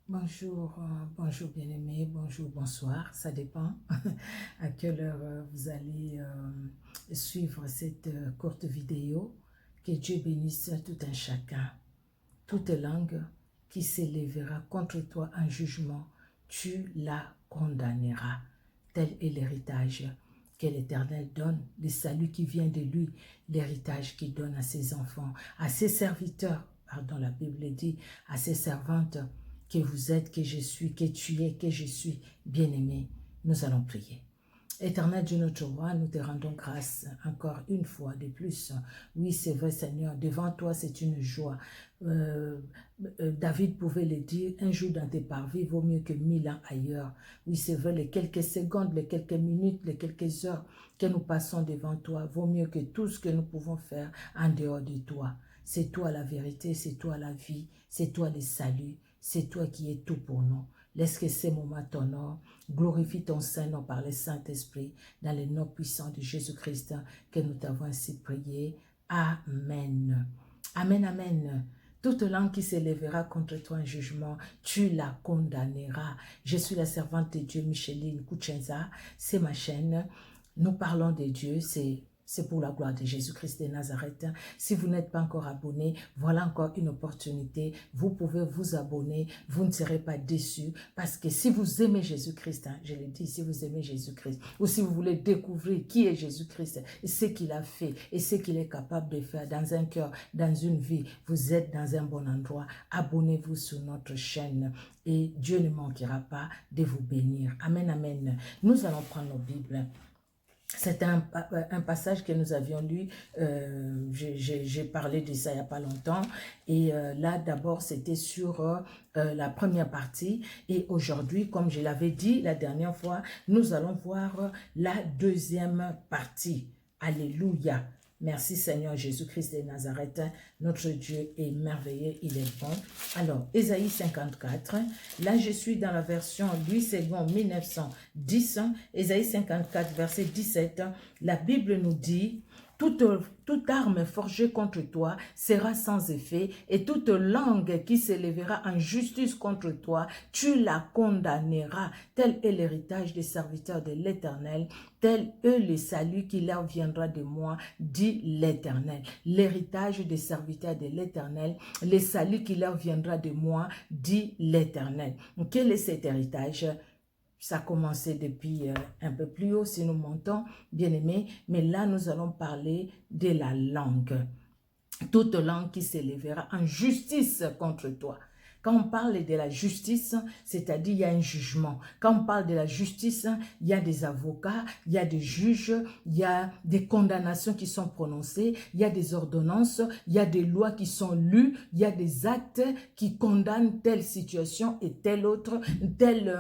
Bonjour, bonjour bien-aimés, bonjour, bonsoir, ça dépend à quelle heure vous allez suivre cette courte vidéo. Que Dieu bénisse tout un chacun. Toute langue qui s'élèvera contre toi en jugement, tu la condamneras. Tel est l'héritage que l'Éternel donne, le salut qui vient de lui, l'héritage qu'il donne à ses enfants, à ses serviteurs, pardon, la Bible dit, à ses servantes, que vous êtes, que je suis, que tu es, que je suis, bien-aimé. Nous allons prier. Éternel Dieu notre roi, nous te rendons grâce encore une fois de plus. Oui, c'est vrai Seigneur, devant toi c'est une joie. David pouvait le dire, un jour dans tes parvis vaut mieux que 1000 ans ailleurs. Oui, c'est vrai, les quelques secondes, les quelques minutes, les quelques heures que nous passons devant toi vaut mieux que tout ce que nous pouvons faire en dehors de toi. C'est toi la vérité, c'est toi la vie, c'est toi le salut, c'est toi qui es tout pour nous. Laisse que ces moments t'honorent. Glorifie ton Saint-Nom par le Saint-Esprit dans le nom puissant de Jésus-Christ que nous t'avons ainsi prié. Amen. Amen, amen. Toute langue qui s'élèvera contre toi en jugement, tu la condamneras. Je suis la servante de Dieu, Micheline Kuchenza. C'est ma chaîne. Nous parlons de Dieu, c'est pour la gloire de Jésus-Christ de Nazareth. Si vous n'êtes pas encore abonné, voilà encore une opportunité. Vous pouvez vous abonner, vous ne serez pas déçus. Parce que si vous aimez Jésus-Christ, je l'ai dit, si vous aimez Jésus-Christ, ou si vous voulez découvrir qui est Jésus-Christ, et ce qu'il a fait, et ce qu'il est capable de faire dans un cœur, dans une vie, vous êtes dans un bon endroit. Abonnez-vous sur notre chaîne et Dieu ne manquera pas de vous bénir. Amen, amen. Nous allons prendre nos Bibles. C'est un passage que nous avions lu, j'ai parlé de ça il n'y a pas longtemps, et là d'abord c'était sur la première partie, et aujourd'hui, comme je l'avais dit la dernière fois, nous allons voir la deuxième partie. Alléluia. Merci Seigneur Jésus-Christ de Nazareth, notre Dieu est merveilleux, il est bon. Alors, Ésaïe 54, là je suis dans la version 8 secondes 1910, Ésaïe 54 verset 17, la Bible nous dit, toute arme forgée contre toi sera sans effet, et toute langue qui s'élèvera en justice contre toi, tu la condamneras. Tel est l'héritage des serviteurs de l'Éternel, tel est le salut qui leur viendra de moi, dit l'Éternel. L'héritage des serviteurs de l'Éternel, le salut qui leur viendra de moi, dit l'Éternel. Quel est cet héritage? Ça a commencé depuis un peu plus haut, si nous montons, bien aimé, mais là nous allons parler de la langue. Toute langue qui s'élèvera en justice contre toi. Quand on parle de la justice, c'est-à-dire il y a un jugement. Quand on parle de la justice, il y a des avocats, il y a des juges, il y a des condamnations qui sont prononcées, il y a des ordonnances, il y a des lois qui sont lues, il y a des actes qui condamnent telle situation et tel autre, tel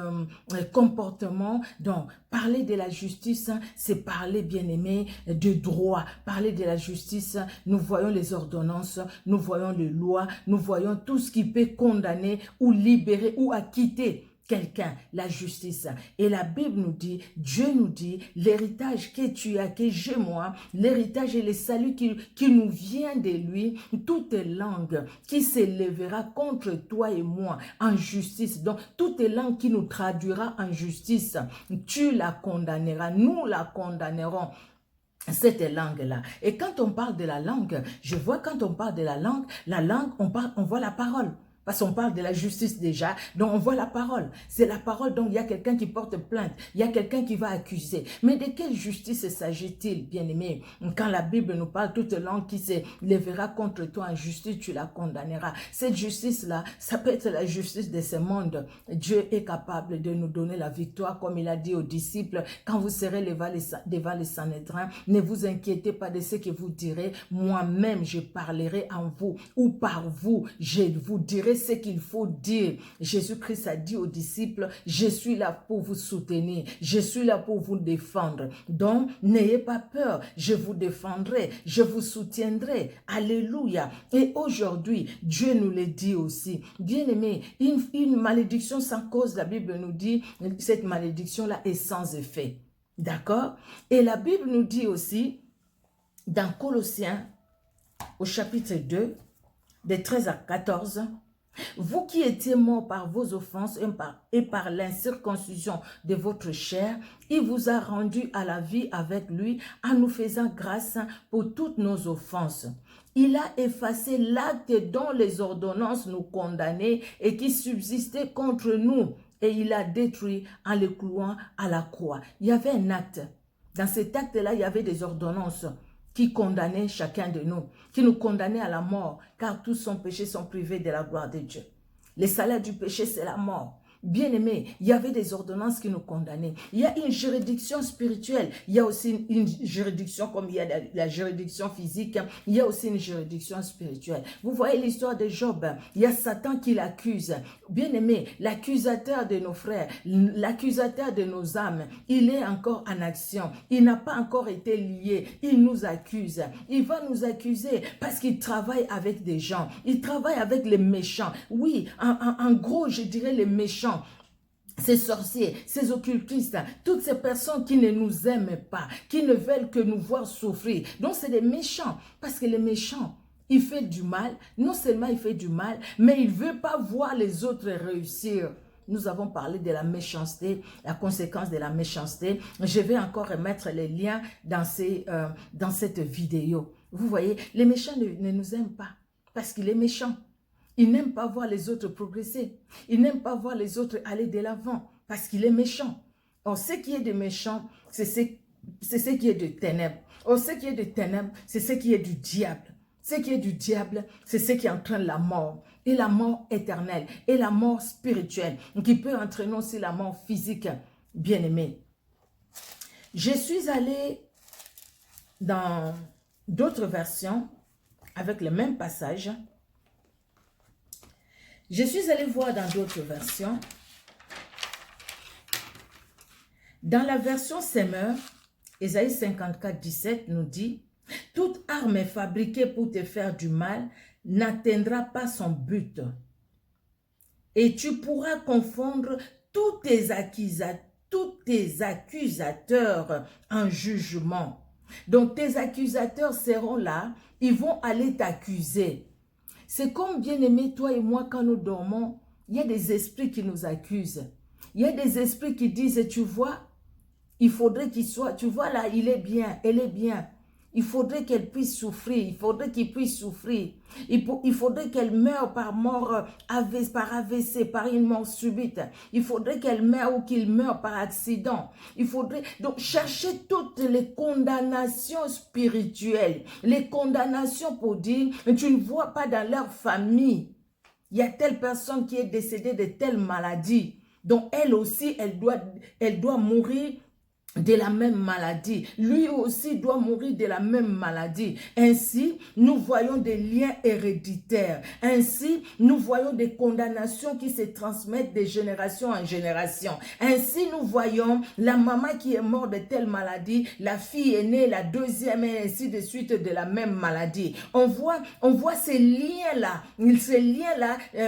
comportement. Donc, parler de la justice, c'est parler, bien aimé, de droit. Parler de la justice, nous voyons les ordonnances, nous voyons les lois, nous voyons tout ce qui peut condamner ou libérer ou acquitter quelqu'un, la justice. Et la Bible nous dit, Dieu nous dit, l'héritage que tu as, que j'ai moi, l'héritage et le salut qui nous vient de lui, toute langue qui s'élèvera contre toi et moi en justice, donc toute langue qui nous traduira en justice, tu la condamneras, nous la condamnerons. Cette langue-là. Et quand on parle de la langue, je vois quand on parle de la langue, on voit la parole. Parce qu'on parle de la justice déjà, donc on voit la parole. C'est la parole, donc il y a quelqu'un qui porte plainte, il y a quelqu'un qui va accuser. Mais de quelle justice s'agit-il, bien-aimé? Quand la Bible nous parle, toute langue qui se lèvera contre toi en justice, tu la condamneras. Cette justice-là, ça peut être la justice de ce monde. Dieu est capable de nous donner la victoire, comme il a dit aux disciples, quand vous serez devant les Sanhédrins, ne vous inquiétez pas de ce que vous direz, moi-même je parlerai en vous, ou par vous, je vous dirai ce qu'il faut dire. Jésus-Christ a dit aux disciples, je suis là pour vous soutenir, je suis là pour vous défendre. Donc, n'ayez pas peur, je vous défendrai, je vous soutiendrai. Alléluia. Et aujourd'hui, Dieu nous le dit aussi. Bien-aimé, une malédiction sans cause, la Bible nous dit, cette malédiction-là est sans effet. D'accord? Et la Bible nous dit aussi, dans Colossiens, au chapitre 2, de 13 à 14, Vous qui étiez morts par vos offenses et par l'incirconcision de votre chair, il vous a rendus à la vie avec lui en nous faisant grâce pour toutes nos offenses. Il a effacé l'acte dont les ordonnances nous condamnaient et qui subsistait contre nous, et il l'a détruit en le clouant à la croix. Il y avait un acte. Dans cet acte-là, il y avait des ordonnances qui condamnaient chacun de nous, qui nous condamnaient à la mort, car tous sans péché sont privés de la gloire de Dieu. Le salaire du péché, c'est la mort. Bien-aimés, il y avait des ordonnances qui nous condamnaient. Il y a une juridiction spirituelle. Il y a aussi une juridiction, comme il y a la juridiction physique, il y a aussi une juridiction spirituelle. Vous voyez l'histoire de Job. Il y a Satan qui l'accuse. Bien-aimés, l'accusateur de nos frères, l'accusateur de nos âmes, il est encore en action. Il n'a pas encore été lié. Il nous accuse. Il va nous accuser parce qu'il travaille avec des gens. Il travaille avec les méchants. Oui, en gros, je dirais les méchants. Ces sorciers, ces occultistes, toutes ces personnes qui ne nous aiment pas, qui ne veulent que nous voir souffrir. Donc c'est des méchants, parce que les méchants, il fait du mal, non seulement il fait du mal, mais il ne veut pas voir les autres réussir. Nous avons parlé de la méchanceté, la conséquence de la méchanceté. Je vais encore remettre les liens dans cette vidéo. Vous voyez, les méchants ne nous aiment pas, parce qu'il est méchant. Il n'aime pas voir les autres progresser. Il n'aime pas voir les autres aller de l'avant parce qu'il est méchant. Or, ce qui est de méchant, c'est ce qui est de ténèbres. Or, ce qui est de ténèbres, c'est ce qui est du diable. Ce qui est du diable, c'est ce qui entraîne la mort. Et la mort éternelle. Et la mort spirituelle. Qui peut entraîner aussi la mort physique. Bien-aimé. Je suis allée dans d'autres versions avec le même passage. Je suis allée voir dans d'autres versions. Dans la version Semeur, Ésaïe 54, 17 nous dit « Toute arme fabriquée pour te faire du mal n'atteindra pas son but. Et tu pourras confondre tous tes accusateurs en jugement. » Donc tes accusateurs seront là, ils vont aller t'accuser. C'est comme, bien-aimé, toi et moi, quand nous dormons, il y a des esprits qui nous accusent. Il y a des esprits qui disent, tu vois, il faudrait qu'il soit, tu vois là, il est bien, elle est bien. Il faudrait qu'elle puisse souffrir, il faudrait qu'il puisse souffrir. Il faudrait qu'elle meure par mort, par AVC, par une mort subite. Il faudrait qu'elle meure ou qu'il meure par accident. Il faudrait donc chercher toutes les condamnations spirituelles. Les condamnations pour dire, tu ne vois pas dans leur famille. Il y a telle personne qui est décédée de telle maladie. Donc elle aussi, elle doit mourir de la même maladie. Lui aussi doit mourir de la même maladie. Ainsi, nous voyons des liens héréditaires. Ainsi, nous voyons des condamnations qui se transmettent de génération en génération. Ainsi, nous voyons la maman qui est morte de telle maladie, la fille est née, la deuxième et ainsi de suite de la même maladie. On voit ces liens-là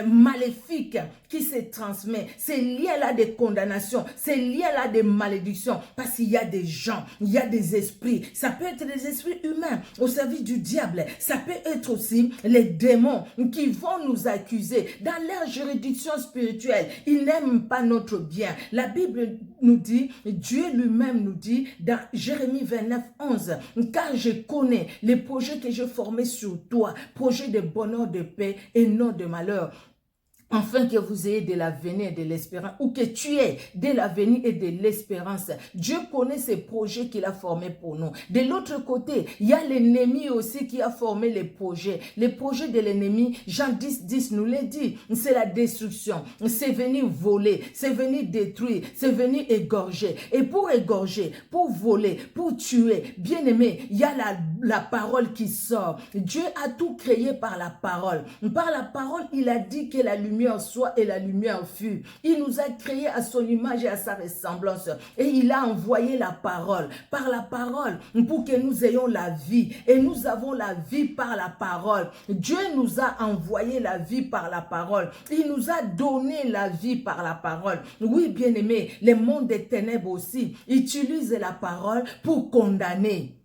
maléfiques qui se transmettent, ces liens-là de condamnation, ces liens-là de malédiction, parce qu'il y a des gens, il y a des esprits, ça peut être des esprits humains au service du diable, ça peut être aussi les démons qui vont nous accuser dans leur juridiction spirituelle. Ils n'aiment pas notre bien. La Bible nous dit, Dieu lui-même nous dit dans Jérémie 29, 11, car je connais les projets que j'ai formés sur toi, projets de bonheur, de paix et non de malheur, afin que vous ayez de l'avenir et de l'espérance, ou que tu aies de l'avenir et de l'espérance. Dieu connaît ces projets qu'il a formés pour nous. De l'autre côté, il y a l'ennemi aussi qui a formé les projets. Les projets de l'ennemi, Jean 10, 10 nous l'a dit, c'est la destruction. C'est venir voler, c'est venir détruire, c'est venir égorger. Et pour égorger, pour voler, pour tuer, bien aimé, il y a la parole qui sort. Dieu a tout créé par la parole. Par la parole, il a dit que la lumière soit et la lumière fut. Il nous a créés à son image et à sa ressemblance. Et il a envoyé la parole. Par la parole, pour que nous ayons la vie. Et nous avons la vie par la parole. Dieu nous a envoyé la vie par la parole. Il nous a donné la vie par la parole. Oui, bien-aimé, le monde des ténèbres aussi utilise la parole pour condamner.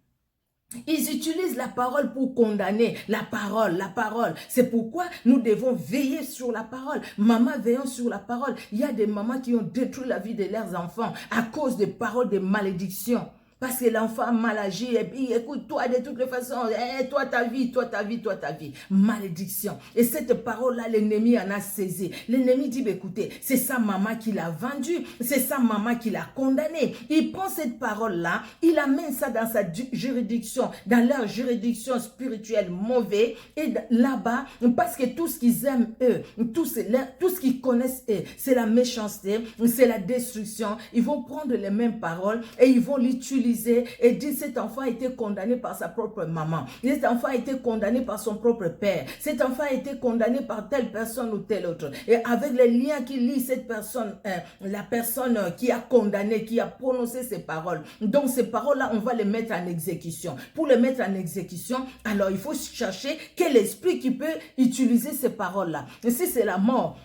Ils utilisent la parole pour condamner. La parole, la parole. C'est pourquoi nous devons veiller sur la parole. Maman veillant sur la parole. Il y a des mamans qui ont détruit la vie de leurs enfants à cause des paroles de malédiction. Parce que l'enfant a mal agi, et puis écoute-toi de toutes les façons, toi ta vie, toi ta vie, toi ta vie. Malédiction. Et cette parole-là, l'ennemi en a saisi. L'ennemi dit, écoutez, c'est sa maman qui l'a vendu, c'est sa maman qui l'a condamné. Il prend cette parole-là, il amène ça dans sa juridiction, dans leur juridiction spirituelle mauvaise, et là-bas, parce que tout ce qu'ils aiment, eux, tout ce qu'ils connaissent, eux, c'est la méchanceté, c'est la destruction. Ils vont prendre les mêmes paroles et ils vont l'utiliser et dire cet enfant a été condamné par sa propre maman, cet enfant a été condamné par son propre père, cet enfant a été condamné par telle personne ou telle autre. Et avec les liens qui lient cette personne, la personne qui a condamné, qui a prononcé ces paroles. Donc ces paroles-là, on va les mettre en exécution. Pour les mettre en exécution, alors il faut chercher quel esprit qui peut utiliser ces paroles-là. Et si c'est la mort,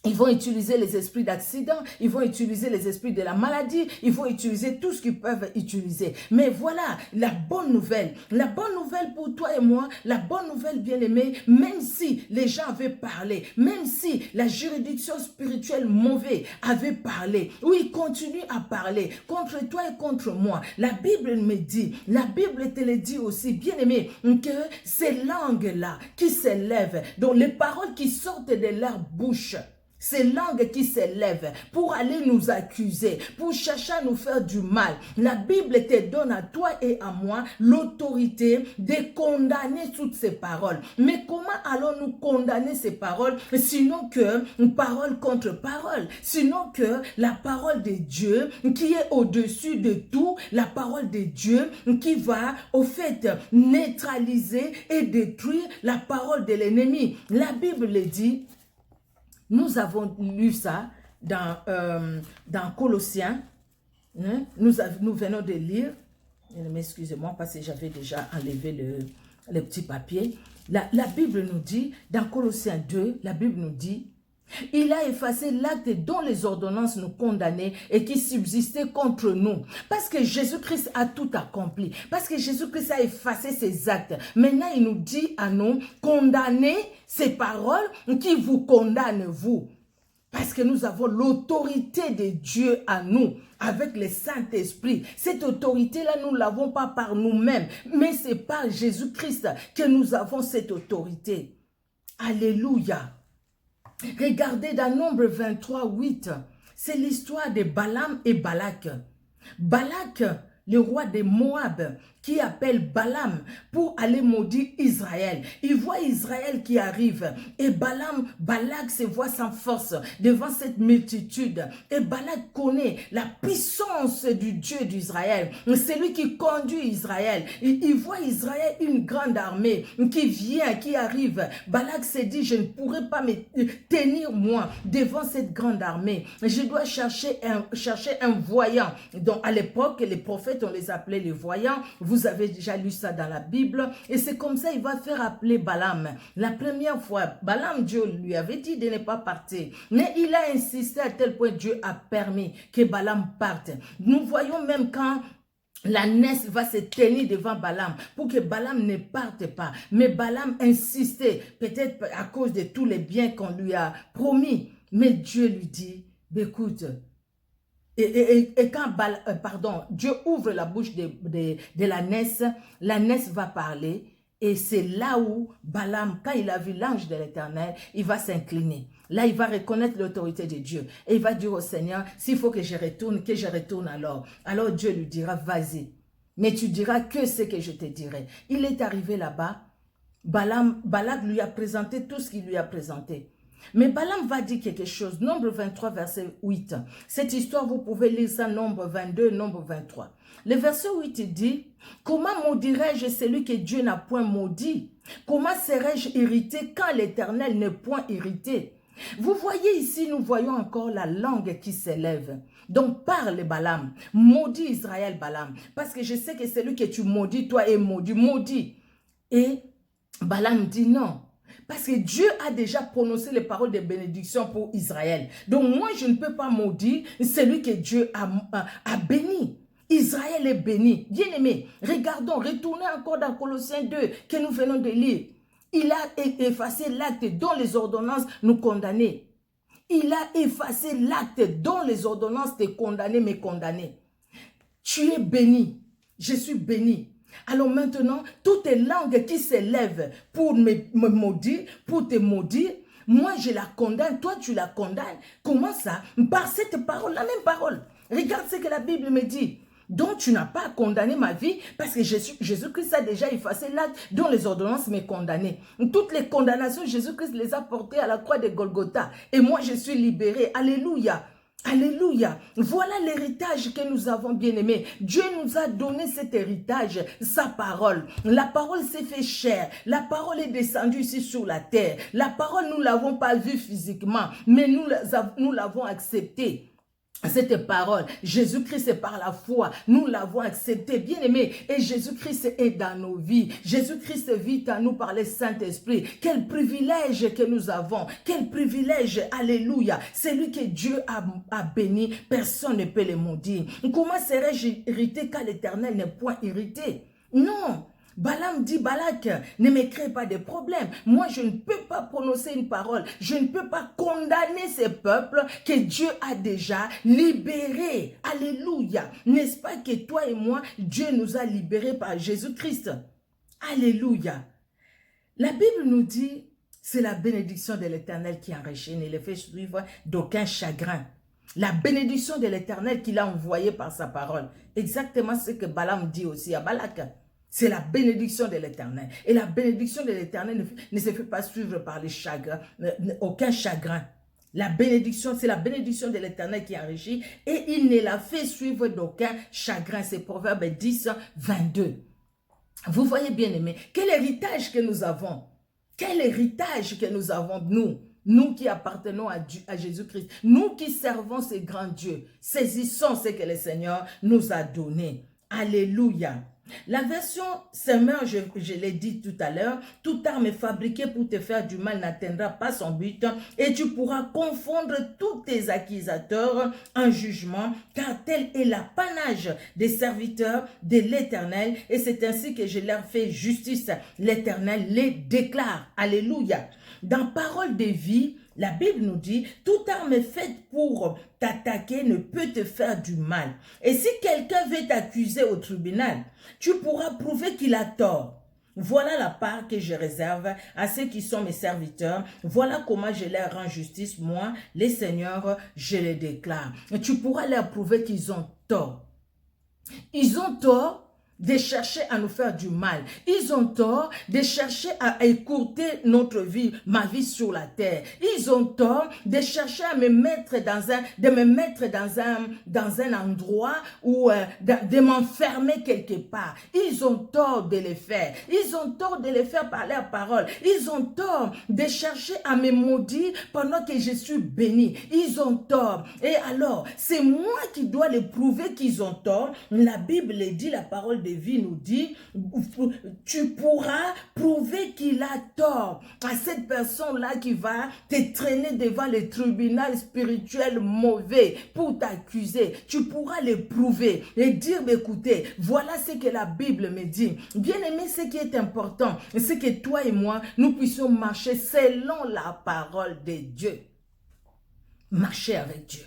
ils vont utiliser les esprits d'accident, ils vont utiliser les esprits de la maladie, ils vont utiliser tout ce qu'ils peuvent utiliser. Mais voilà, la bonne nouvelle pour toi et moi, la bonne nouvelle bien-aimée, même si les gens avaient parlé, même si la juridiction spirituelle mauvaise avait parlé, ou ils continuent à parler contre toi et contre moi, la Bible me dit, la Bible te le dit aussi, bien-aimé, que ces langues-là qui s'élèvent, donc les paroles qui sortent de leur bouche, ces langues qui s'élèvent pour aller nous accuser, pour chercher à nous faire du mal. La Bible te donne à toi et à moi l'autorité de condamner toutes ces paroles. Mais comment allons-nous condamner ces paroles sinon que parole contre parole, sinon que la parole de Dieu qui est au-dessus de tout, la parole de Dieu qui va au fait neutraliser et détruire la parole de l'ennemi. La Bible le dit. Nous avons lu ça dans Colossiens. Hein? Nous venons de lire. Excusez-moi parce que j'avais déjà enlevé le petit papier. La Bible nous dit, dans Colossiens 2, la Bible nous dit, il a effacé l'acte dont les ordonnances nous condamnaient et qui subsistait contre nous. Parce que Jésus-Christ a tout accompli. Parce que Jésus-Christ a effacé ces actes. Maintenant, il nous dit à nous, condamnez ces paroles qui vous condamnent, vous. Parce que nous avons l'autorité de Dieu à nous, avec le Saint-Esprit. Cette autorité-là, nous ne l'avons pas par nous-mêmes, mais c'est par Jésus-Christ que nous avons cette autorité. Alléluia. Regardez dans Nombre 23, 8, c'est l'histoire de Balaam et Balak. Balak, le roi de Moab, qui appelle Balaam pour aller maudire Israël. Il voit Israël qui arrive et Balak se voit sans force devant cette multitude. Et Balak connaît la puissance du Dieu d'Israël. C'est lui qui conduit Israël. Il voit Israël, une grande armée qui vient, qui arrive. Balak se dit, je ne pourrai pas me tenir moi devant cette grande armée. Je dois chercher un voyant. Donc à l'époque, les prophètes, on les appelait les voyants. Vous avez déjà lu ça dans la Bible. Et c'est comme ça il va faire appeler Balaam. La première fois, Balaam, Dieu lui avait dit de ne pas partir. Mais il a insisté à tel point Dieu a permis que Balaam parte. Nous voyons même quand la Ness va se tenir devant Balaam pour que Balaam ne parte pas. Mais Balaam insistait, peut-être à cause de tous les biens qu'on lui a promis. Mais Dieu lui dit, écoute, et quand Dieu ouvre la bouche de la Ness va parler. Et c'est là où Balaam, quand il a vu l'ange de l'Éternel, il va s'incliner. Là, il va reconnaître l'autorité de Dieu. Et il va dire au Seigneur, s'il faut que je retourne alors. Alors Dieu lui dira, vas-y. Mais tu diras que ce que je te dirai. Il est arrivé là-bas. Balak lui a présenté tout ce qu'il lui a présenté. Mais Balaam va dire quelque chose. Nombre 23, verset 8. Cette histoire, vous pouvez lire ça, Nombre 22, Nombre 23. Le verset 8, il dit, « Comment maudirais-je celui que Dieu n'a point maudit? Comment serais-je irrité quand l'Éternel n'est point irrité? » Vous voyez ici, nous voyons encore la langue qui s'élève. Donc parle Balaam, maudit Israël Balaam, parce que je sais que celui que tu maudis, toi est maudit, maudit. Et Balaam dit non. Parce que Dieu a déjà prononcé les paroles de bénédiction pour Israël. Donc moi, je ne peux pas maudire celui que Dieu a béni. Israël est béni. Bien-aimé, regardons, retournez encore dans Colossiens 2 que nous venons de lire. Il a effacé l'acte dont les ordonnances nous condamnaient. Il a effacé l'acte dont les ordonnances te condamnaient, me condamnaient. Tu es béni. Je suis béni. Alors maintenant, toutes les langues qui s'élèvent pour me maudire, pour te maudire, moi je la condamne, toi tu la condamnes. Comment ça? Par cette parole, la même parole. Regarde ce que la Bible me dit. Donc tu n'as pas condamné ma vie parce que Jésus-Christ a déjà effacé l'acte dont les ordonnances me condamnaient. Toutes les condamnations, Jésus-Christ les a portées à la croix de Golgotha. Et moi je suis libéré. Alléluia. Alléluia. Voilà l'héritage que nous avons, bien-aimés. Dieu nous a donné cet héritage, sa parole. La parole s'est fait chair. La parole est descendue ici sur la terre. La parole, nous ne l'avons pas vue physiquement, mais nous l'avons acceptée. Cette parole, Jésus-Christ est par la foi, nous l'avons accepté, bien aimé, et Jésus-Christ est dans nos vies. Jésus-Christ vit en nous par le Saint-Esprit. Quel privilège que nous avons, quel privilège, alléluia. C'est lui que Dieu a béni, personne ne peut le maudire. Comment serais-je irrité quand l'Éternel n'est point irrité? Non. Balaam dit, Balak, ne me crée pas de problème. Moi, je ne peux pas prononcer une parole. Je ne peux pas condamner ces peuples que Dieu a déjà libérés. Alléluia. N'est-ce pas que toi et moi, Dieu nous a libérés par Jésus-Christ? Alléluia. La Bible nous dit, c'est la bénédiction de l'Éternel qui enrichit, ne le fait suivre d'aucun chagrin. La bénédiction de l'Éternel qu'il a envoyée par sa parole. Exactement ce que Balaam dit aussi à Balak. C'est la bénédiction de l'Éternel. Et la bénédiction de l'Éternel ne se fait pas suivre par les chagrins, aucun chagrin. La bénédiction, c'est la bénédiction de l'Éternel qui enrichit et il ne la fait suivre d'aucun chagrin. C'est Proverbe 10, 22. Vous voyez bien aimé, quel héritage que nous avons. Quel héritage que nous avons, nous qui appartenons à Jésus-Christ, nous qui servons ce grand Dieu. Saisissons ce que le Seigneur nous a donné. Alléluia. La version Semeur, je l'ai dit tout à l'heure, toute arme fabriquée pour te faire du mal n'atteindra pas son but et tu pourras confondre tous tes accusateurs en jugement, car tel est l'apanage des serviteurs de l'Éternel et c'est ainsi que je leur fais justice. L'Éternel les déclare. Alléluia. Dans Parole de vie, la Bible nous dit, toute arme faite pour t'attaquer ne peut te faire du mal. Et si quelqu'un veut t'accuser au tribunal, tu pourras prouver qu'il a tort. Voilà la part que je réserve à ceux qui sont mes serviteurs. Voilà comment je leur rends justice. Moi, les seigneurs, je les déclare. Et tu pourras leur prouver qu'ils ont tort. Ils ont tort de chercher à nous faire du mal. Ils ont tort de chercher à écourter notre vie, ma vie sur la terre. Ils ont tort de chercher à me mettre dans un endroit où de m'enfermer quelque part. Ils ont tort de le faire. Ils ont tort de le faire par leur parole. Ils ont tort de chercher à me maudire pendant que je suis béni. Ils ont tort. Et alors, c'est moi qui dois les prouver qu'ils ont tort. La Bible dit, la parole de vie nous dit, tu pourras prouver qu'il a tort à cette personne-là qui va te traîner devant le tribunal spirituel mauvais pour t'accuser. Tu pourras le prouver et dire, écoutez, voilà ce que la Bible me dit. Bien aimé, ce qui est important, c'est que toi et moi, nous puissions marcher selon la parole de Dieu. Marcher avec Dieu.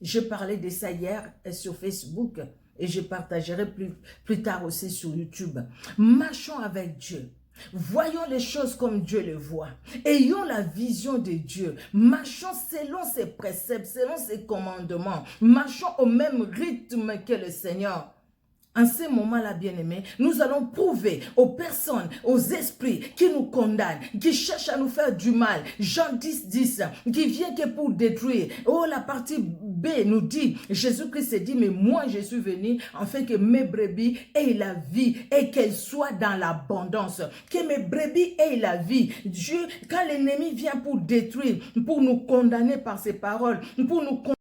Je parlais de ça hier sur Facebook. Et je partagerai plus tard aussi sur YouTube. Marchons avec Dieu. Voyons les choses comme Dieu les voit. Ayons la vision de Dieu. Marchons selon ses préceptes, selon ses commandements. Marchons au même rythme que le Seigneur. En ce moment-là, bien-aimés, nous allons prouver aux personnes, aux esprits qui nous condamnent, qui cherchent à nous faire du mal. Jean 10, 10, qui vient que pour détruire. Oh, la partie B nous dit, Jésus-Christ dit, mais moi je suis venu afin que mes brebis aient la vie et qu'elles soient dans l'abondance. Que mes brebis aient la vie. Dieu, quand l'ennemi vient pour détruire, pour nous condamner par ses paroles, pour nous condamner.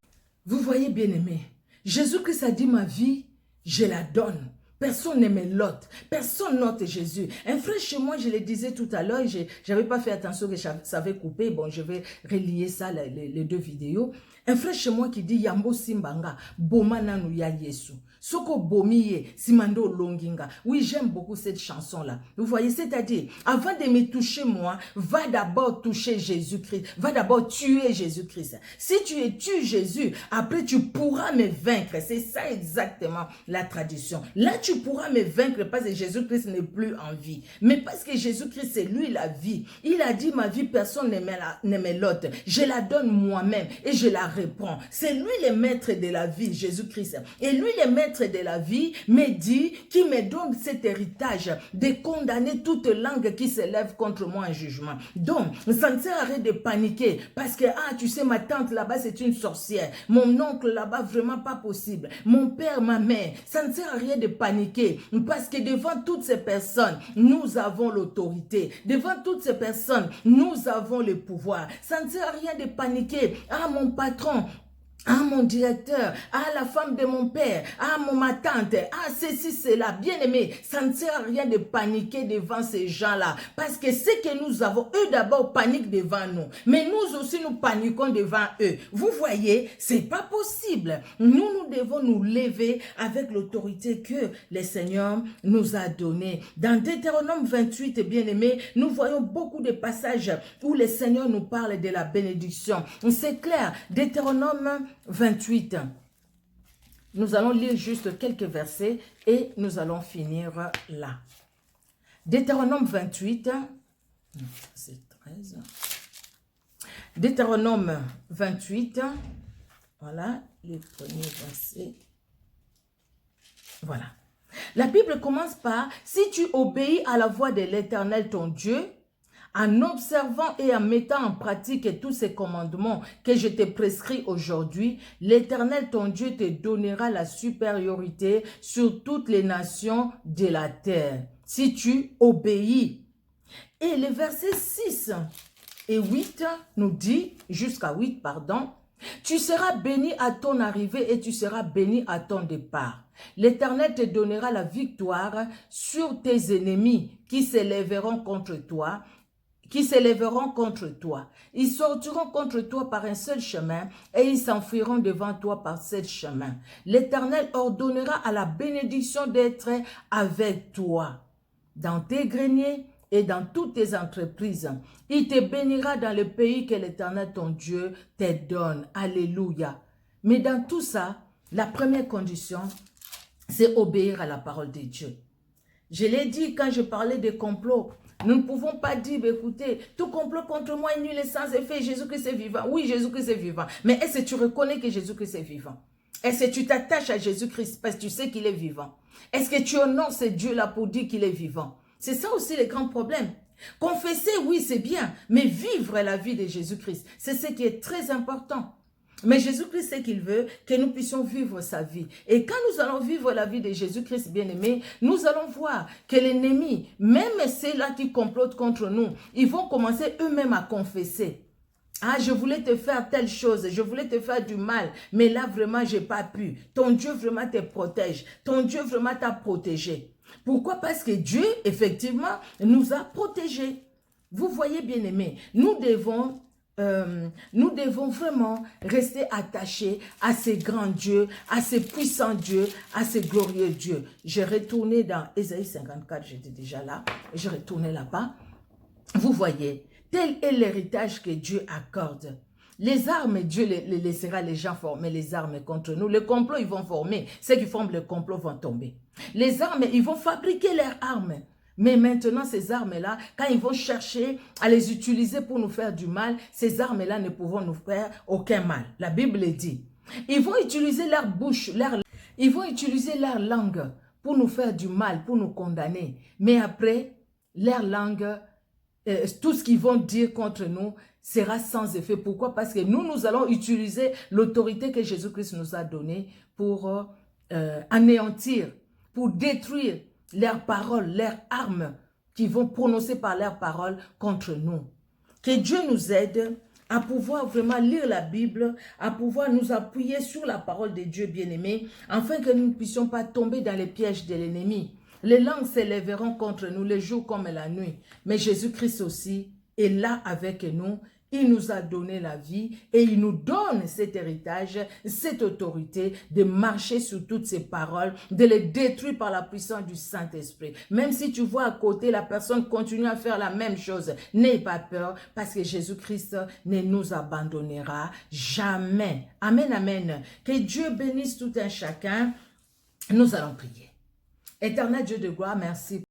Vous voyez, bien-aimés, Jésus-Christ a dit, ma vie, je la donne Personne n'aimait Lot. Personne note Jésus. Un frère chez moi, je le disais tout à l'heure, je n'avais pas fait attention que ça avait coupé. Bon, je vais relier ça, les deux vidéos. Un frère chez moi qui dit Yambo Simbanga, Boma nanu ya Yesu. Soko bomiye, simando longinga. Oui, j'aime beaucoup cette chanson-là. Vous voyez, c'est-à-dire, avant de me toucher moi, va d'abord toucher Jésus-Christ. Va d'abord tuer Jésus-Christ. Si tu tues Jésus, après tu pourras me vaincre. C'est ça exactement la tradition. Là, tu pourras me vaincre parce que Jésus-Christ n'est plus en vie. Mais parce que Jésus-Christ, c'est lui la vie. Il a dit, ma vie, personne n'aimait l'autre. Je la donne moi-même et je la reprends. C'est lui le maître de la vie, Jésus-Christ. Et lui, le maître de la vie, me dit, qui me donne cet héritage de condamner toute langue qui s'élève contre moi en jugement. Donc, ça ne sert à rien de paniquer parce que, ah, tu sais, ma tante là-bas, c'est une sorcière. Mon oncle là-bas, vraiment pas possible. Mon père, ma mère, ça ne sert à rien de paniquer parce que devant toutes ces personnes, nous avons l'autorité. Devant toutes ces personnes, nous avons le pouvoir. Ça ne sert à rien de paniquer. Ah, mon patron, ah, mon directeur, ah, la femme de mon père, ah, ma tante, ah, ceci, cela, bien aimé, ça ne sert à rien de paniquer devant ces gens-là, parce que ce que nous avons, eux d'abord paniquent devant nous, mais nous aussi nous paniquons devant eux. Vous voyez, c'est pas possible. Nous devons nous lever avec l'autorité que le Seigneur nous a donnée. Dans Deutéronome 28, bien aimé, nous voyons beaucoup de passages où le Seigneur nous parle de la bénédiction. C'est clair, Deutéronome 28. Nous allons lire juste quelques versets et nous allons finir là. Deutéronome 28, c'est 13. Deutéronome 28, voilà les premiers versets. Voilà. La Bible commence par « Si tu obéis à la voix de l'Éternel ton Dieu, en observant et en mettant en pratique tous ces commandements que je te prescris aujourd'hui, l'Éternel ton Dieu te donnera la supériorité sur toutes les nations de la terre, si tu obéis. » Et les versets 6 et 8 nous dit, jusqu'à 8, pardon, « Tu seras béni à ton arrivée et tu seras béni à ton départ. L'Éternel te donnera la victoire sur tes ennemis qui s'élèveront contre toi, Ils sortiront contre toi par un seul chemin et ils s'enfuiront devant toi par sept chemins. L'Éternel ordonnera à la bénédiction d'être avec toi dans tes greniers et dans toutes tes entreprises. Il te bénira dans le pays que l'Éternel ton Dieu te donne. Alléluia. Mais dans tout ça, la première condition, c'est obéir à la parole de Dieu. Je l'ai dit quand je parlais des complots. Nous ne pouvons pas dire, écoutez, tout complot contre moi est nul et sans effet, Jésus-Christ est vivant. Oui, Jésus-Christ est vivant. Mais est-ce que tu reconnais que Jésus-Christ est vivant? Est-ce que tu t'attaches à Jésus-Christ parce que tu sais qu'il est vivant? Est-ce que tu honores ce Dieu-là pour dire qu'il est vivant? C'est ça aussi le grand problème. Confesser, oui, c'est bien, mais vivre la vie de Jésus-Christ, c'est ce qui est très important. Mais Jésus-Christ sait qu'il veut que nous puissions vivre sa vie. Et quand nous allons vivre la vie de Jésus-Christ bien-aimé, nous allons voir que l'ennemi, même ceux-là qui complotent contre nous, ils vont commencer eux-mêmes à confesser. Ah, je voulais te faire telle chose, je voulais te faire du mal, mais là vraiment, j'ai pas pu. Ton Dieu vraiment te protège. Ton Dieu vraiment t'a protégé. Pourquoi? Parce que Dieu, effectivement, nous a protégés. Vous voyez, bien-aimés, nous devons vraiment rester attachés à ces grands dieux, à ces puissants dieux, à ces glorieux dieux. J'ai retourné dans Ésaïe 54, j'étais déjà là, j'ai retourné là-bas. Vous voyez, tel est l'héritage que Dieu accorde. Les armes, Dieu les laissera les gens former les armes contre nous. Les complots, ils vont former. Ceux qui forment le complot vont tomber. Les armes, ils vont fabriquer leurs armes. Mais maintenant, ces armes-là, quand ils vont chercher à les utiliser pour nous faire du mal, ces armes-là ne pourront nous faire aucun mal. La Bible dit. Ils vont utiliser leur bouche, ils vont utiliser leur langue pour nous faire du mal, pour nous condamner. Mais après, leur langue, tout ce qu'ils vont dire contre nous sera sans effet. Pourquoi? Parce que nous allons utiliser l'autorité que Jésus-Christ nous a donnée pour anéantir, pour détruire leurs paroles, leurs armes qui vont prononcer par leurs paroles contre nous. Que Dieu nous aide à pouvoir vraiment lire la Bible, à pouvoir nous appuyer sur la parole de Dieu bien-aimé, afin que nous ne puissions pas tomber dans les pièges de l'ennemi. Les langues s'élèveront contre nous le jour comme la nuit, mais Jésus-Christ aussi est là avec nous. Il nous a donné la vie et il nous donne cet héritage, cette autorité de marcher sur toutes ces paroles, de les détruire par la puissance du Saint-Esprit. Même si tu vois à côté la personne continue à faire la même chose, n'aie pas peur parce que Jésus-Christ ne nous abandonnera jamais. Amen, amen. Que Dieu bénisse tout un chacun. Nous allons prier. Éternel Dieu de gloire, merci.